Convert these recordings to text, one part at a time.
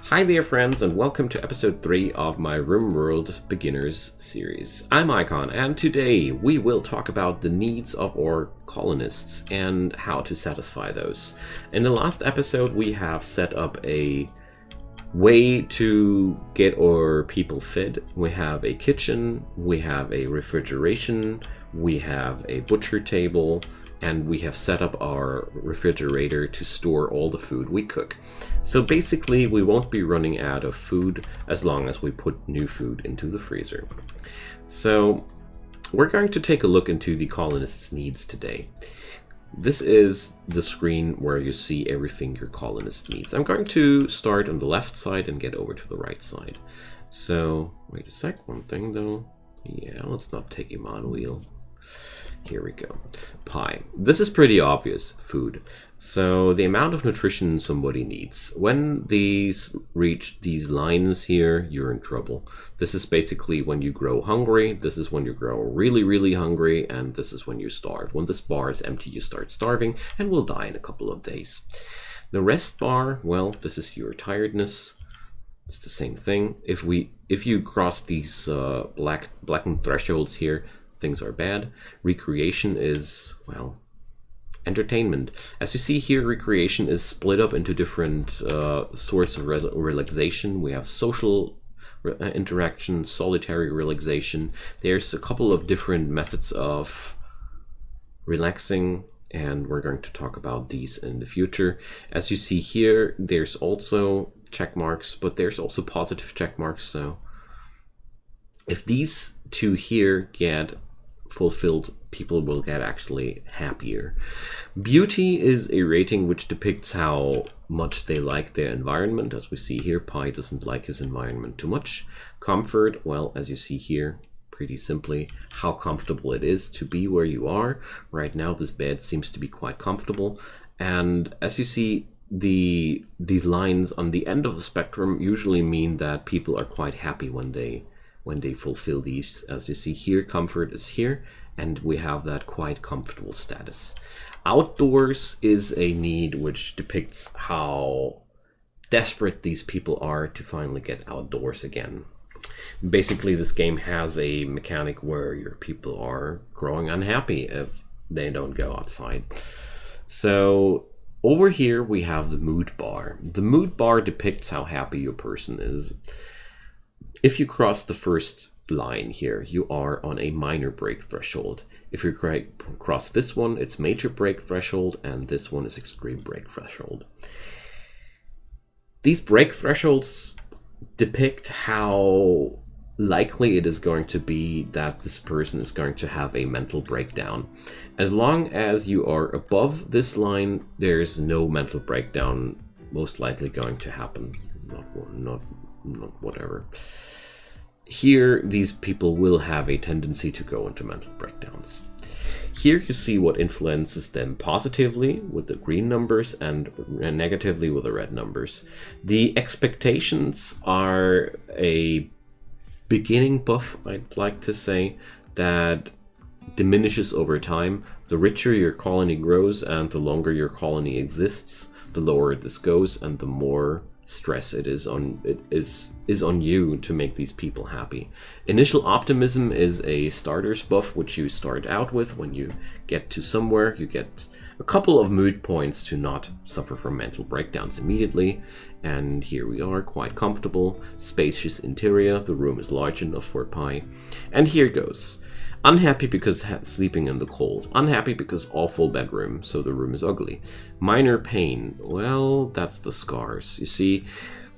Hi there friends, and welcome to episode 3 of my Rimworld Beginners series. I'm Icon, and today we will talk about the needs of our colonists and how to satisfy those. In the last episode we have set up a way to get our people fed. We have a kitchen, we have a refrigeration, we have a butcher table, and we have set up our refrigerator to store all the food we cook. So basically we won't be running out of food as long as we put new food into the freezer. So we're going to take a look into the colonists' needs today. This is the screen where you see everything your colonist needs. I'm going to start on the left side and get over to the right side. So wait a sec, one thing though. Yeah, let's not take him on wheel. Here we go. Pie. This is pretty obvious. Food. So the amount of nutrition somebody needs. When these reach these lines here, you're in trouble. This is basically when you grow hungry. This is when you grow really hungry. And this is when you starve. When this bar is empty, you start starving and will die in a couple of days. The rest bar, well, this is your tiredness. It's the same thing. If you cross these blackened thresholds here, things are bad. Recreation is, well, entertainment. As you see here, recreation is split up into different sorts of relaxation. We have social interaction, solitary relaxation. There's a couple of different methods of relaxing, and we're going to talk about these in the future. As you see here, there's also check marks, but there's also positive check marks. So if these two here get fulfilled, people will get actually happier. Beauty is a rating which depicts how much they like their environment. As we see here, Pi doesn't like his environment too much. Comfort, well, as you see here, pretty simply, how comfortable it is to be where you are. Right now, this bed seems to be quite comfortable. And as you see, these lines on the end of the spectrum usually mean that people are quite happy when they fulfill these. As you see here, comfort is here, and we have that quite comfortable status. Outdoors is a need which depicts how desperate these people are to finally get outdoors again. Basically, this game has a mechanic where your people are growing unhappy if they don't go outside. So over here we have the mood bar. The mood bar depicts how happy your person is. If you cross the first line here, you are on a minor break threshold. If you cross this one, it's major break threshold, and this one is extreme break threshold. These break thresholds depict how likely it is going to be that this person is going to have a mental breakdown. As long as you are above this line, there's no mental breakdown most likely going to happen. Not whatever. Here, these people will have a tendency to go into mental breakdowns. Here you see what influences them positively with the green numbers and negatively with the red numbers. The expectations are a beginning buff, I'd like to say, that diminishes over time. The richer your colony grows and the longer your colony exists, the lower this goes and the more stress it is on you to make these people happy. Initial optimism is a starter's buff which you start out with. When you get to somewhere, you get a couple of mood points to not suffer from mental breakdowns immediately. And here we are, quite comfortable, spacious interior. The room is large enough for Pi. And here goes. Unhappy because sleeping in the cold. Unhappy because awful bedroom, so the room is ugly. Minor pain. Well, that's the scars. You see,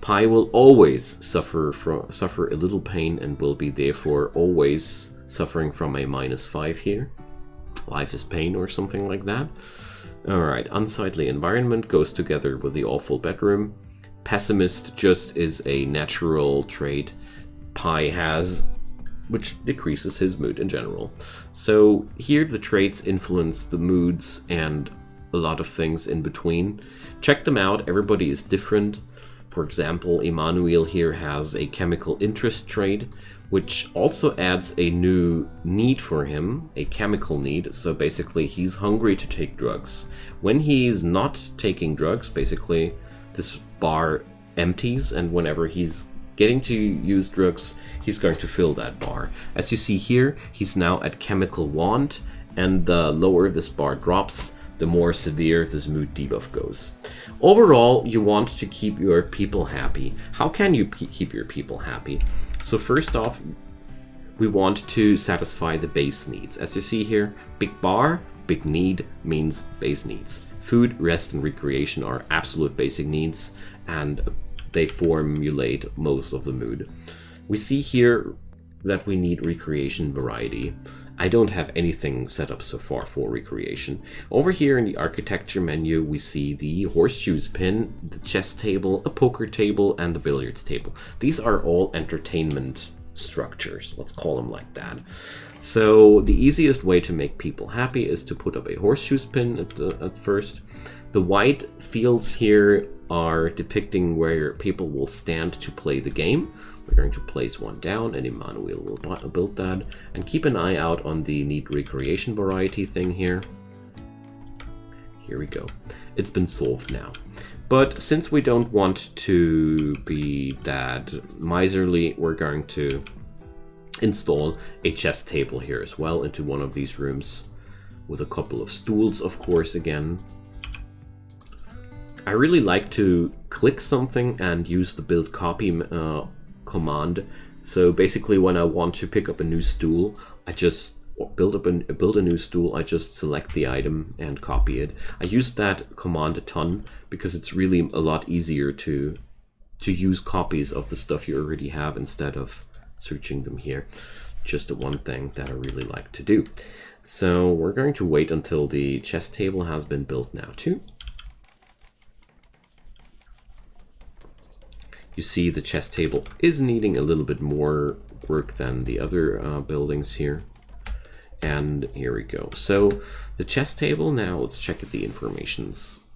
Pi will always suffer a little pain and will be therefore always suffering from a -5 here. Life is pain or something like that. Alright, unsightly environment goes together with the awful bedroom. Pessimist just is a natural trait Pi has, which decreases his mood in general. So here the traits influence the moods and a lot of things in between. Check them out, everybody is different. For example, Emmanuel here has a chemical interest trait, which also adds a new need for him, a chemical need. So basically he's hungry to take drugs. When he's not taking drugs, basically this bar empties, and whenever he's getting to use drugs, he's going to fill that bar. As you see here, he's now at chemical want, and the lower this bar drops, the more severe this mood debuff goes. Overall, you want to keep your people happy. How can you keep your people happy? So first off, we want to satisfy the base needs. As you see here, big bar, big need means base needs. Food, rest, and recreation are absolute basic needs, and they formulate most of the mood. We see here that we need recreation variety. I don't have anything set up so far for recreation. Over here in the architecture menu, we see the horseshoes pin, the chess table, a poker table, and the billiards table. These are all entertainment structures, let's call them like that. So the easiest way to make people happy is to put up a horseshoes pin at first. The white fields here are depicting where people will stand to play the game. We're going to place one down, and Emmanuel will build that. And keep an eye out on the need recreation variety thing here. Here we go. It's been solved now. But since we don't want to be that miserly, we're going to install a chess table here as well into one of these rooms with a couple of stools, of course, again. I really like to click something and use the build copy command. So basically when I want to pick up a new stool, I just build a new stool, I just select the item and copy it. I use that command a ton because it's really a lot easier to use copies of the stuff you already have instead of searching them here. Just the one thing that I really like to do. So we're going to wait until the chess table has been built now too. You see the chess table is needing a little bit more work than the other buildings here. And here we go. So the chess table, now let's check the informations.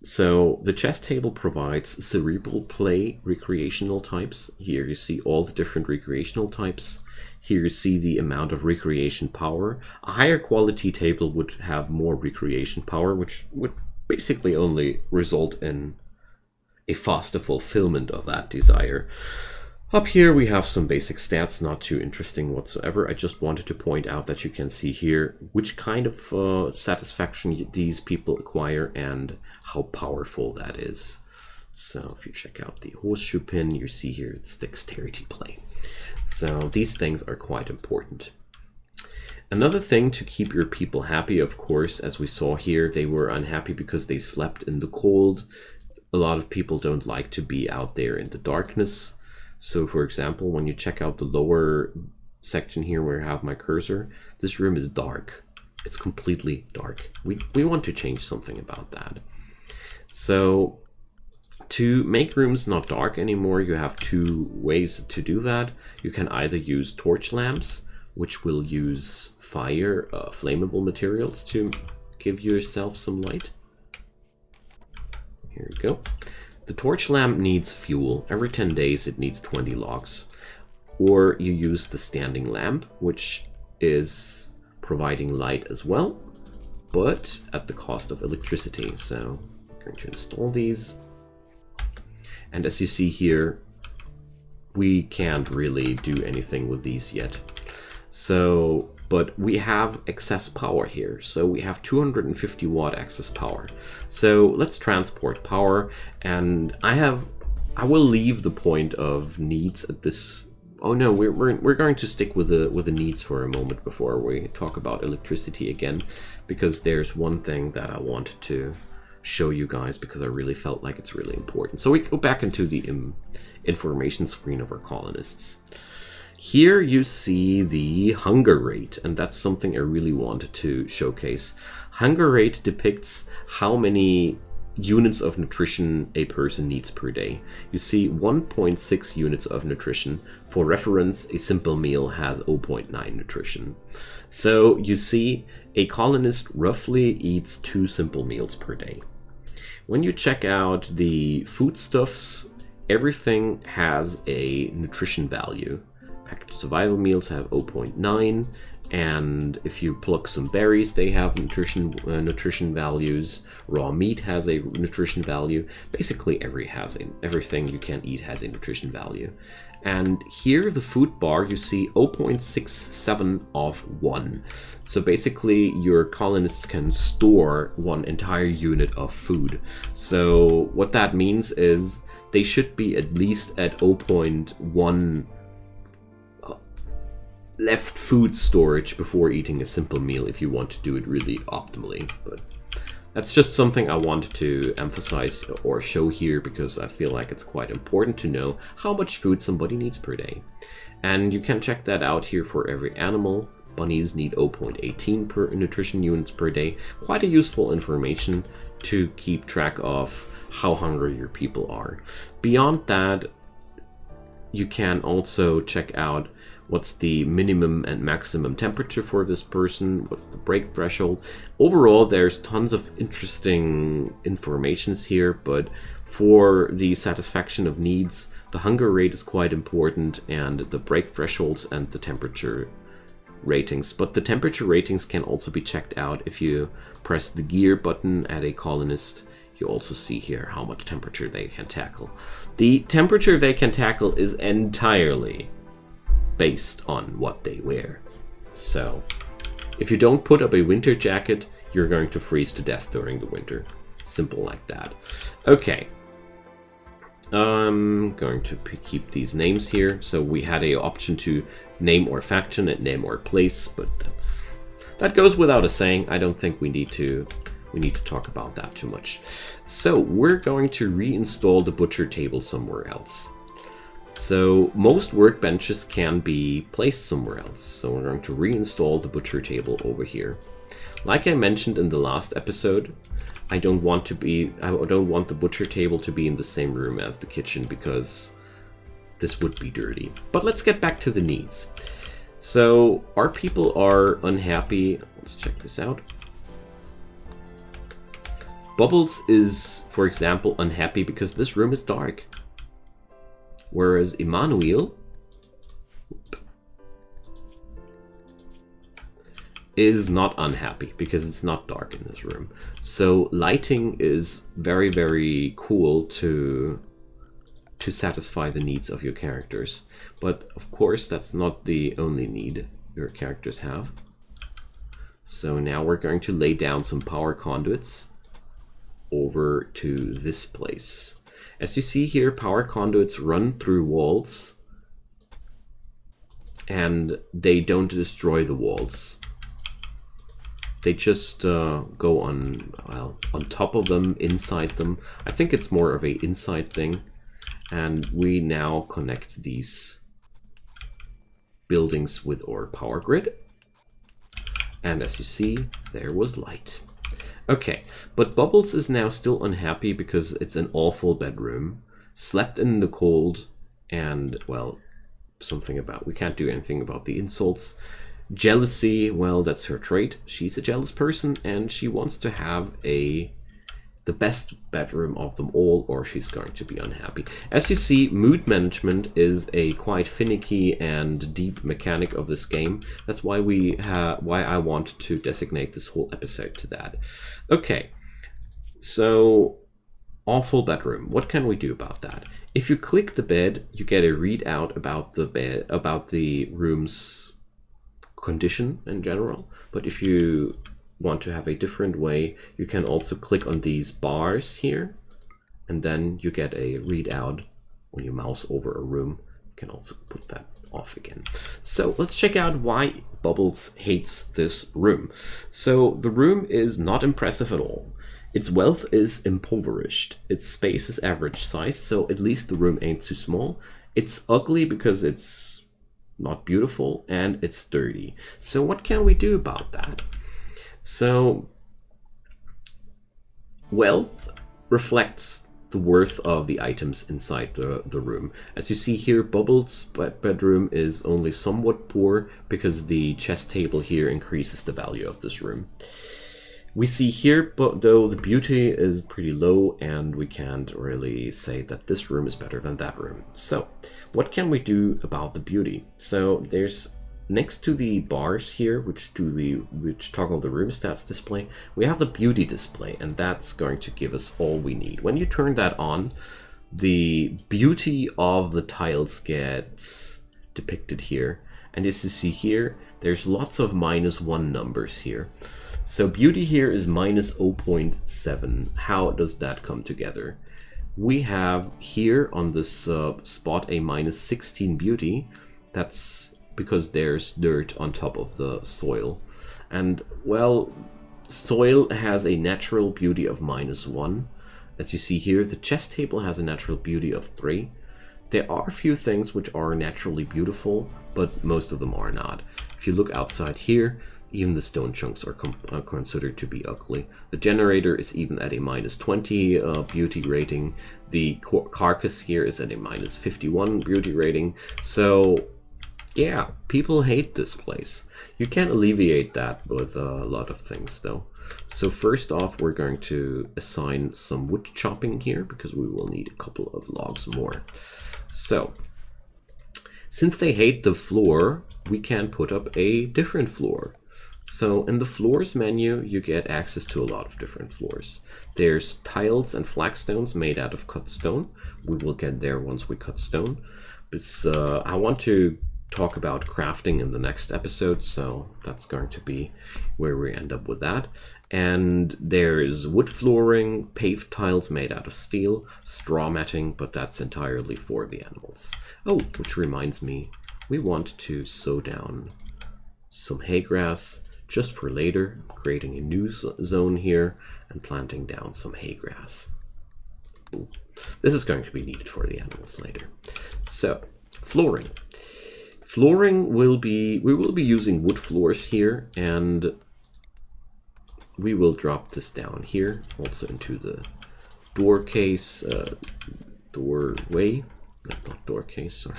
So the chess table provides cerebral play recreational types. Here you see all the different recreational types. Here you see the amount of recreation power. A higher quality table would have more recreation power, which would basically only result in a faster fulfillment of that desire. Up here we have some basic stats, not too interesting whatsoever. I just wanted to point out that you can see here which kind of satisfaction these people acquire and how powerful that is. So if you check out the horseshoe pin, you see here it's dexterity play. So these things are quite important. Another thing to keep your people happy, of course, as we saw here, they were unhappy because they slept in the cold. A lot of people don't like to be out there in the darkness. So for example, when you check out the lower section here where I have my cursor, this room is dark. It's completely dark. We want to change something about that. So to make rooms not dark anymore, you have two ways to do that. You can either use torch lamps, which will use fire, flammable materials to give yourself some light. Here we go. The torch lamp needs fuel. Every 10 days it needs 20 logs. Or you use the standing lamp, which is providing light as well, but at the cost of electricity. So I'm going to install these. And as you see here, we can't really do anything with these yet. So, but we have excess power here. So we have 250 watt excess power. So let's transport power, and I will leave the point of needs at this. Oh no, we're going to stick with the needs for a moment before we talk about electricity again, because there's one thing that I wanted to show you guys because I really felt like it's really important. So we go back into the information screen of our colonists. Here you see the hunger rate, and that's something I really wanted to showcase. Hunger rate depicts how many units of nutrition a person needs per day. You see 1.6 units of nutrition. For reference, a simple meal has 0.9 nutrition. So you see a colonist roughly eats 2 simple meals per day. When you check out the foodstuffs, everything has a nutrition value. Packaged survival meals have 0.9, And if you pluck some berries, they have nutrition values. Raw meat has a nutrition value. Basically, everything you can eat has a nutrition value. And here, the food bar, you see 0.67 of 1. So basically, your colonists can store one entire unit of food. So what that means is they should be at least at 0.1 left food storage before eating a simple meal if you want to do it really optimally. But that's just something I wanted to emphasize or show here because I feel like it's quite important to know how much food somebody needs per day. And you can check that out here for every animal. Bunnies need 0.18 per nutrition units per day. Quite a useful information to keep track of how hungry your people are. Beyond that, you can also check out what's the minimum and maximum temperature for this person, what's the break threshold. Overall, there's tons of interesting informations here, but for the satisfaction of needs, the hunger rate is quite important, and the break thresholds and the temperature ratings. But the temperature ratings can also be checked out if you press the gear button at a colonist. You also see here how much temperature they can tackle. The temperature they can tackle is entirely based on what they wear. So if you don't put up a winter jacket, you're going to freeze to death during the winter. Simple like that. Okay. I'm going to keep these names here. So we had a option to name or faction and name or place, but that goes without a saying. I don't think we need to talk about that too much. So we're going to reinstall the butcher table somewhere else. So most workbenches can be placed somewhere else. So we're going to reinstall the butcher table over here. Like I mentioned in the last episode, I don't want the butcher table to be in the same room as the kitchen because this would be dirty. But let's get back to the needs. So our people are unhappy. Let's check this out. Bubbles is, for example, unhappy because this room is dark. Whereas Emmanuel is not unhappy because it's not dark in this room. So lighting is very, very cool to satisfy the needs of your characters. But of course, that's not the only need your characters have. So now we're going to lay down some power conduits over to this place. As you see here, power conduits run through walls and they don't destroy the walls. They just go on top of them, inside them. I think it's more of a inside thing. And we now connect these buildings with our power grid. And as you see, there was light. Okay, but Bubbles is now still unhappy because it's an awful bedroom, slept in the cold, and, well, we can't do anything about the insults. Jealousy, well, that's her trait. She's a jealous person, and she wants to have the best bedroom of them all, or she's going to be unhappy. As you see, mood management is a quite finicky and deep mechanic of this game. That's why why I want to designate this whole episode to that. Okay, so awful bedroom. What can we do about that? If you click the bed, you get a readout about the bed, about the room's condition in general. But if you want to have a different way, you can also click on these bars here, and then you get a readout when you mouse over a room. You can also put that off again. So let's check out why Bubbles hates this room. So the room is not impressive at all. Its wealth is impoverished. Its space is average size, so at least the room ain't too small. It's ugly because it's not beautiful, and it's dirty. So what can we do about that? So wealth reflects the worth of the items inside the room. As you see here, Bubbles' bedroom is only somewhat poor because the chess table here increases the value of this room. We see here, but though the beauty is pretty low, and we can't really say that this room is better than that room. So what can we do about the beauty? So there's next to the bars here, which toggle the room stats display, we have the beauty display, and that's going to give us all we need. When you turn that on, the beauty of the tiles gets depicted here. And as you see here, there's lots of -1 numbers here. So beauty here is -0.7. How does that come together? We have here on this spot a -16 beauty. That's because there's dirt on top of the soil. And well, soil has a natural beauty of -1. As you see here, the chess table has a natural beauty of 3. There are a few things which are naturally beautiful, but most of them are not. If you look outside here, even the stone chunks are considered to be ugly. The generator is even at a -20 beauty rating. The carcass here is at a -51 beauty rating. So yeah, people hate this place. You can alleviate that with a lot of things though. So first off, we're going to assign some wood chopping here because we will need a couple of logs more. So since they hate the floor, we can put up a different floor. So in the floors menu, you get access to a lot of different floors. There's tiles and flagstones made out of cut stone. We will get there once we cut stone. But I want to talk about crafting in the next episode, so that's going to be where we end up with that. And there's wood flooring, paved tiles made out of steel, straw matting, but that's entirely for the animals. Oh, which reminds me, we want to sow down some hay grass just for later, creating a new zone here and planting down some hay grass. Ooh. This is going to be needed for the animals later. So, flooring. Flooring we will be using wood floors here, and we will drop this down here, also into the door case, doorway, not door case, sorry.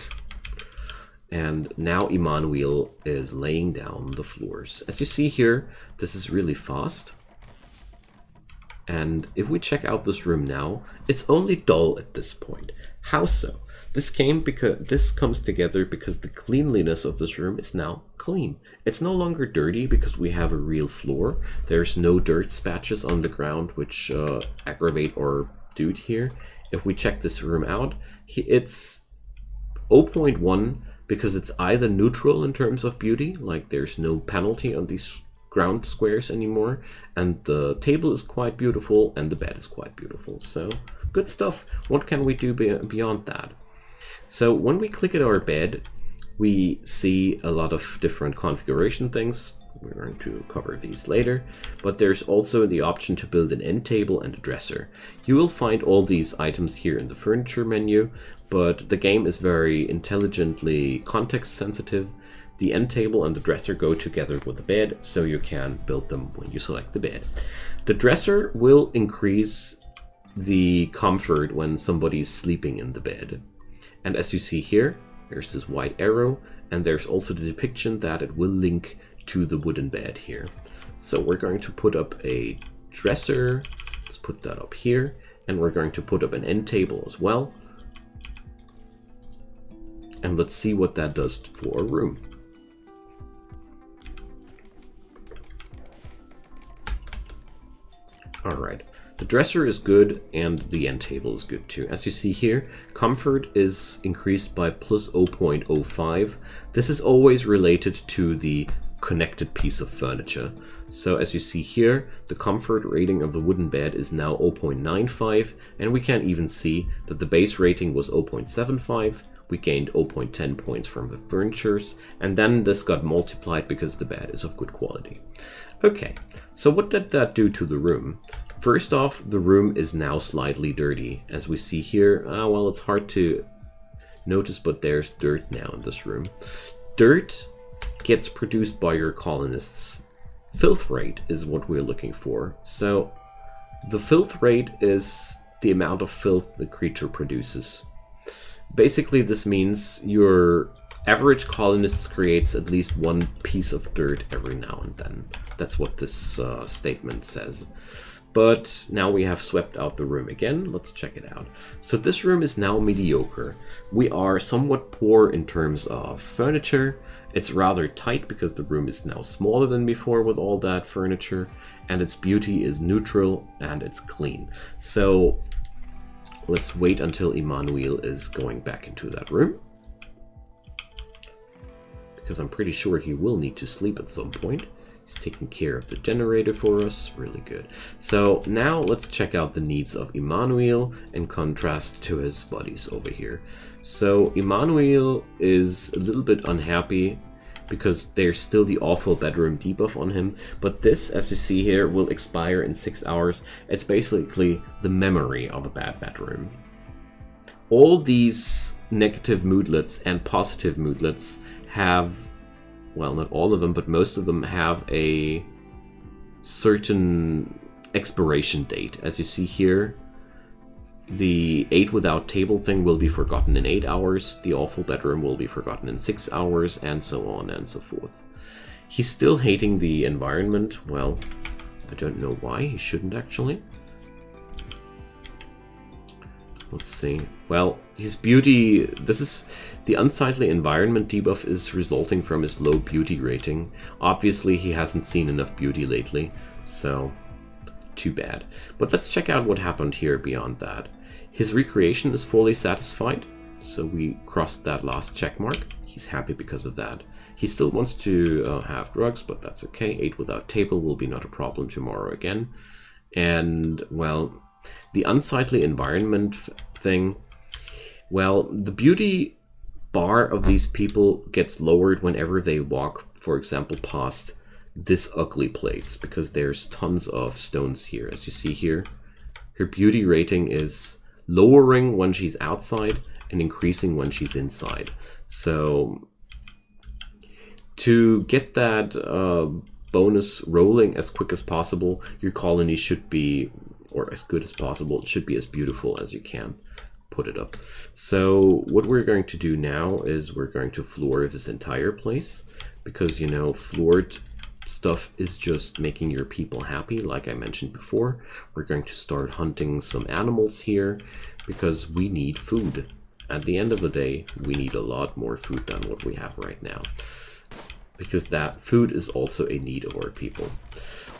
And now Emmanuel is laying down the floors. As you see here, this is really fast. And if we check out this room now, it's only dull at this point. How so? This comes together because the cleanliness of this room is now clean. It's no longer dirty because we have a real floor. There's no dirt spatches on the ground which aggravate our dude here. If we check this room out, it's 0.1 because it's either neutral in terms of beauty, like there's no penalty on these ground squares anymore, and the table is quite beautiful and the bed is quite beautiful. So good stuff. What can we do beyond that? So when we click at our bed, we see a lot of different configuration things. We're going to cover these later, but there's also the option to build an end table and a dresser. You will find all these items here in the furniture menu, but the game is very intelligently context sensitive. The end table and the dresser go together with the bed, so you can build them when you select the bed. The dresser will increase the comfort when somebody's sleeping in the bed. And as you see here, there's this white arrow, and there's also the depiction that it will link to the wooden bed here. So we're going to put up a dresser. Let's put that up here. And we're going to put up an end table as well. And let's see what that does for a room. All right. The dresser is good and the end table is good too. As you see here, comfort is increased by plus 0.05. This is always related to the connected piece of furniture. So as you see here, the comfort rating of the wooden bed is now 0.95, and we can even see that the base rating was 0.75. We gained 0.10 points from the furnitures, and then this got multiplied because the bed is of good quality. Okay, so what did that do to the room? First off, the room is now slightly dirty. As we see here, well, it's hard to notice, but there's dirt now in this room. Dirt gets produced by your colonists. Filth rate is what we're looking for. So the filth rate is the amount of filth the creature produces. Basically, this means your average colonist creates at least one piece of dirt every now and then. That's what this statement says. But now we have swept out the room again. Let's check it out. So this room is now mediocre. We are somewhat poor in terms of furniture. It's rather tight because the room is now smaller than before with all that furniture. And its beauty is neutral and it's clean. So let's wait until Emmanuel is going back into that room, because I'm pretty sure he will need to sleep at some point. He's taking care of the generator for us. Really good. So now let's check out the needs of Emmanuel in contrast to his buddies over here. So Emmanuel is a little bit unhappy because there's still the awful bedroom debuff on him. But this, as you see here, will expire in 6 hours. It's basically the memory of a bad bedroom. All these negative moodlets and positive moodlets have, well, not all of them, but most of them have a certain expiration date. As you see here, the 8 without table thing will be forgotten in 8 hours, the awful bedroom will be forgotten in 6 hours, and so on and so forth. He's still hating the environment. Well, I don't know why. He shouldn't actually. Let's see. Well, his beauty, this is the unsightly environment debuff is resulting from his low beauty rating. Obviously, he hasn't seen enough beauty lately, so too bad. But let's check out what happened here beyond that. His recreation is fully satisfied, so we crossed that last check mark. He's happy because of that. He still wants to have drugs, but that's okay. 8 without table will be not a problem tomorrow again. And, well, the unsightly environment thing, well, the beauty bar of these people gets lowered whenever they walk, for example, past this ugly place, because there's tons of stones here. As you see here, her beauty rating is lowering when she's outside and increasing when she's inside. So to get that bonus rolling as quick as possible, your colony should be, or as good as possible, it should be as beautiful as you can put it up. So what we're going to do now is we're going to floor this entire place, because, you know, floored stuff is just making your people happy, like I mentioned before. We're going to start hunting some animals here because we need food. At the end of the day, we need a lot more food than what we have right now, because that food is also a need of our people.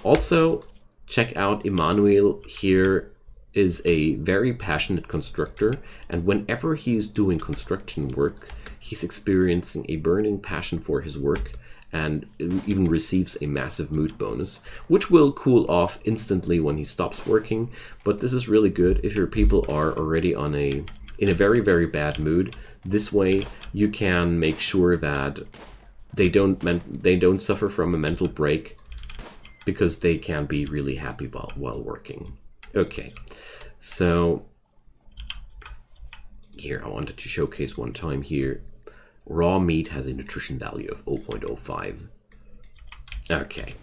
Also, check out Emmanuel. Here is a very passionate constructor, and whenever he's doing construction work, he's experiencing a burning passion for his work, and even receives a massive mood bonus, which will cool off instantly when he stops working. But this is really good if your people are already in a very, very bad mood. This way you can make sure that they don't suffer from a mental break, because they can be really happy while working. Okay, so here I wanted to showcase one time here. Raw meat has a nutrition value of 0.05. Okay.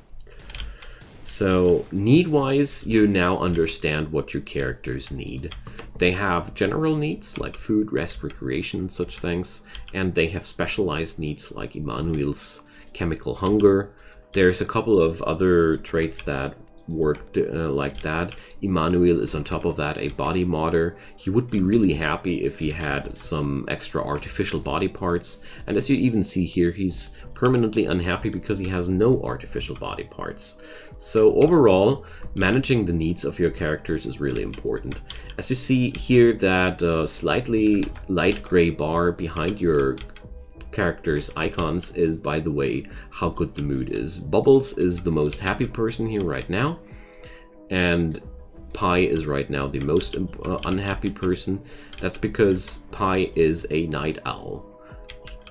So need-wise, you now understand what your characters need. They have general needs like food, rest, recreation, and such things. And they have specialized needs like Emmanuel's chemical hunger. There's a couple of other traits that work like that. Emmanuel is on top of that a body modder. He would be really happy if he had some extra artificial body parts, and as you even see here, he's permanently unhappy because he has no artificial body parts. So overall, managing the needs of your characters is really important. As you see here, that slightly light gray bar behind your characters' icons is, by the way, how good the mood is. Bubbles is the most happy person here right now, and Pi is right now the most unhappy person. That's because Pi is a night owl.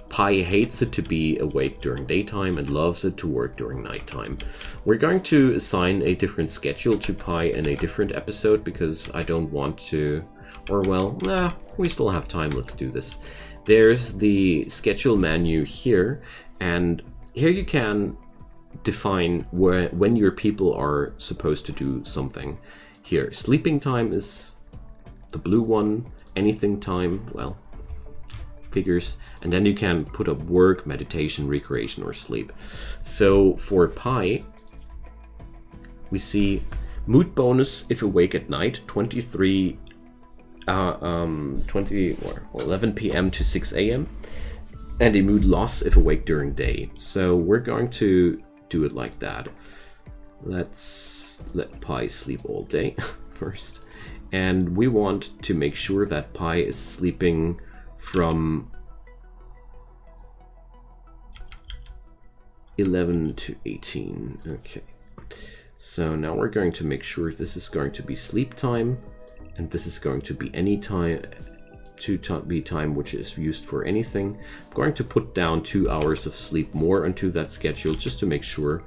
Pi hates it to be awake during daytime and loves it to work during nighttime. We're going to assign a different schedule to Pi in a different episode, because I don't want to, or well, nah, we still have time, let's do this. There's the schedule menu here, and here you can define when your people are supposed to do something. Here, sleeping time is the blue one, anything time, well, figures, and then you can put up work, meditation, recreation, or sleep. So for Pi, we see Mood bonus if awake at night, 11 p.m. to 6 a.m. And a mood loss if awake during day. So we're going to do it like that. Let's let Pi sleep all day first. And we want to make sure that Pi is sleeping from 11 to 18. Okay. So now we're going to make sure this is going to be sleep time, and this is going to be any time, be time which is used for anything. I'm going to put down 2 hours of sleep more onto that schedule just to make sure,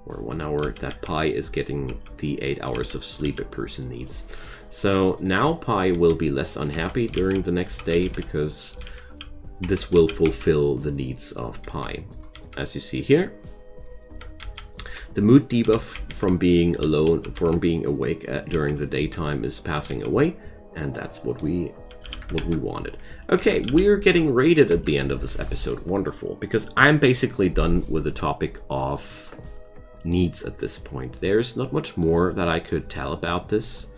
or 1 hour, that Pi is getting the 8 hours of sleep a person needs. So now Pi will be less unhappy during the next day because this will fulfill the needs of Pi. As you see here, the mood debuff from being alone, from being awake during the daytime is passing away, and that's what we wanted. Okay, we're getting rated at the end of this episode. Wonderful, because I'm basically done with the topic of needs at this point. There's not much more that I could tell about this.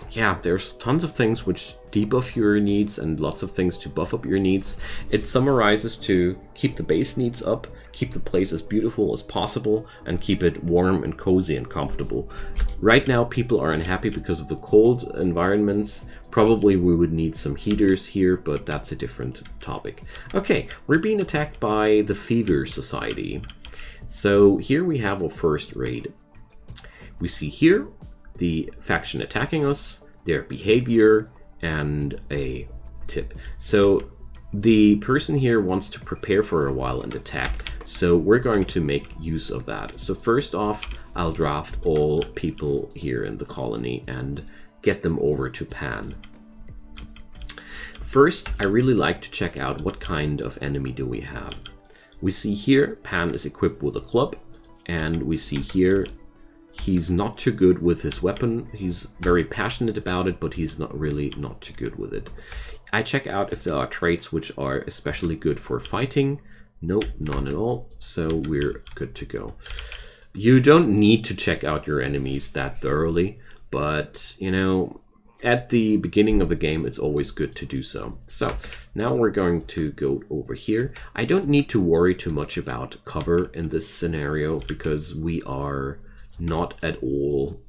Yeah, there's tons of things which debuff your needs and lots of things to buff up your needs. It summarizes to keep the base needs up, keep the place as beautiful as possible, and keep it warm and cozy and comfortable. Right now people are unhappy because of the cold environments. Probably we would need some heaters here, but that's a different topic. Okay, we're being attacked by the Fever Society. So here we have our first raid. We see here the faction attacking us, their behavior, and a tip. So the person here wants to prepare for a while and attack, so we're going to make use of that. So first off, I'll draft all people here in the colony and get them over to Pan. First, I really like to check out what kind of enemy do we have. We see here Pan is equipped with a club, and we see here he's not too good with his weapon. He's very passionate about it, but he's not too good with it. I check out if there are traits which are especially good for fighting. Nope, none at all. So we're good to go. You don't need to check out your enemies that thoroughly, but you know, at the beginning of the game, it's always good to do so. So now we're going to go over here. I don't need to worry too much about cover in this scenario because we are not at all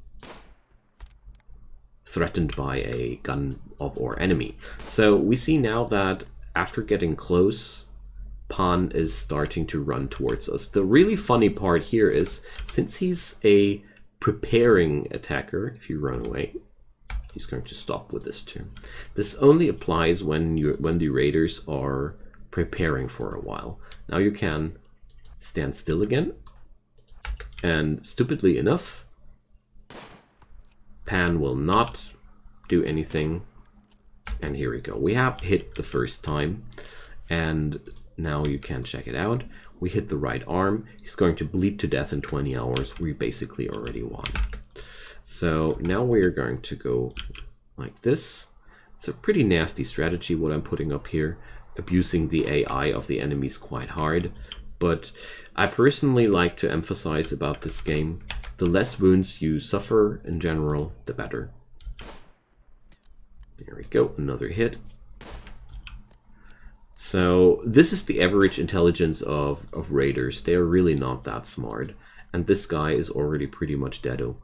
threatened by a gun of our enemy. So we see now that after getting close, Pan is starting to run towards us. The really funny part here is, since he's a preparing attacker, if you run away, he's going to stop with this too. This only applies when the raiders are preparing for a while. Now you can stand still again. And stupidly enough, Pan will not do anything. And here we go. We have hit the first time. And now you can check it out. We hit the right arm. He's going to bleed to death in 20 hours. We basically already won. So now we're going to go like this. It's a pretty nasty strategy what I'm putting up here. Abusing the AI of the enemies quite hard. But I personally like to emphasize about this game, the less wounds you suffer in general, the better. There we go, another hit. So this is the average intelligence of raiders. They are really not that smart. And this guy is already pretty much deado.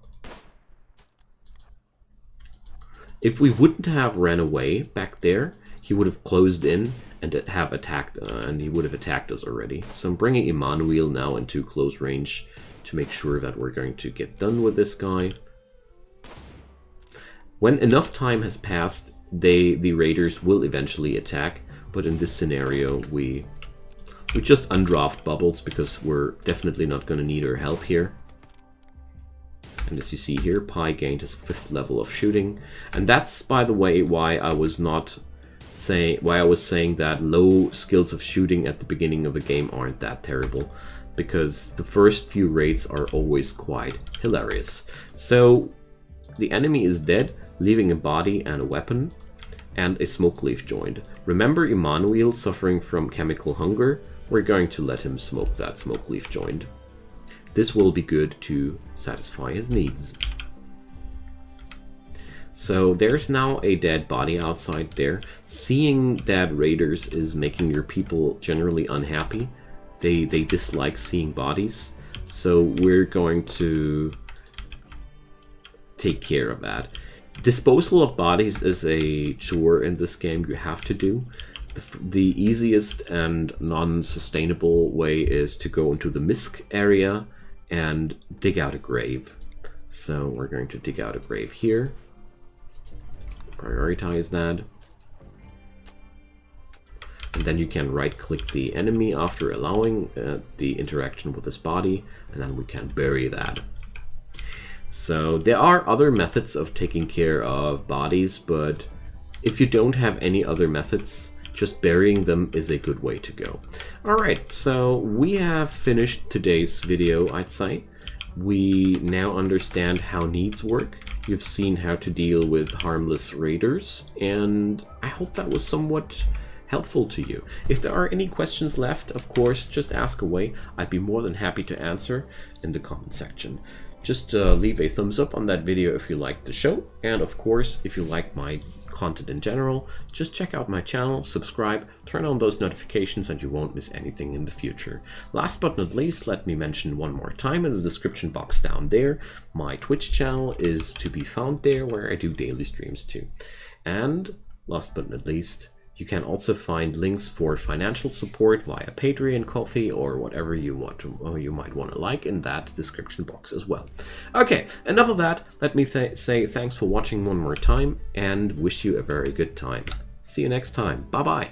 If we wouldn't have ran away back there, he would have closed in and have attacked, and he would have attacked us already. So I'm bringing Emmanuel now into close range to make sure that we're going to get done with this guy. When enough time has passed, the raiders will eventually attack, but in this scenario we just undraft Bubbles because we're definitely not going to need her help here. And as you see here, Pi gained his 5th level of shooting, and that's, by the way, why I was saying that low skills of shooting at the beginning of the game aren't that terrible, because the first few raids are always quite hilarious. So the enemy is dead, leaving a body and a weapon, and a smoke leaf joined. Remember Emmanuel suffering from chemical hunger? We're going to let him smoke that smoke leaf joined. this will be good to satisfy his needs. So there's now a dead body outside there. Seeing dead raiders is making your people generally unhappy. They dislike seeing bodies. So we're going to take care of that. Disposal of bodies is a chore in this game you have to do. The easiest and non-sustainable way is to go into the misc area and dig out a grave. So we're going to dig out a grave here. Prioritize that. And then you can right-click the enemy after allowing the interaction with this body, and then we can bury that. So there are other methods of taking care of bodies, but if you don't have any other methods, just burying them is a good way to go. Alright, so we have finished today's video, I'd say. We now understand how needs work. You've seen how to deal with harmless raiders, and I hope that was somewhat helpful to you. If there are any questions left, of course, just ask away. I'd be more than happy to answer in the comment section. Just leave a thumbs up on that video if you liked the show, and of course, if you like my content in general, just check out my channel, subscribe, turn on those notifications, and you won't miss anything in the future. Last but not least, let me mention one more time in the description box down there, my Twitch channel is to be found there, where I do daily streams too. And last but not least, you can also find links for financial support via Patreon, Ko-fi, or whatever you want to, or you might want to like in that description box as well. Okay, enough of that. Let me say thanks for watching one more time and wish you a very good time. See you next time. Bye bye.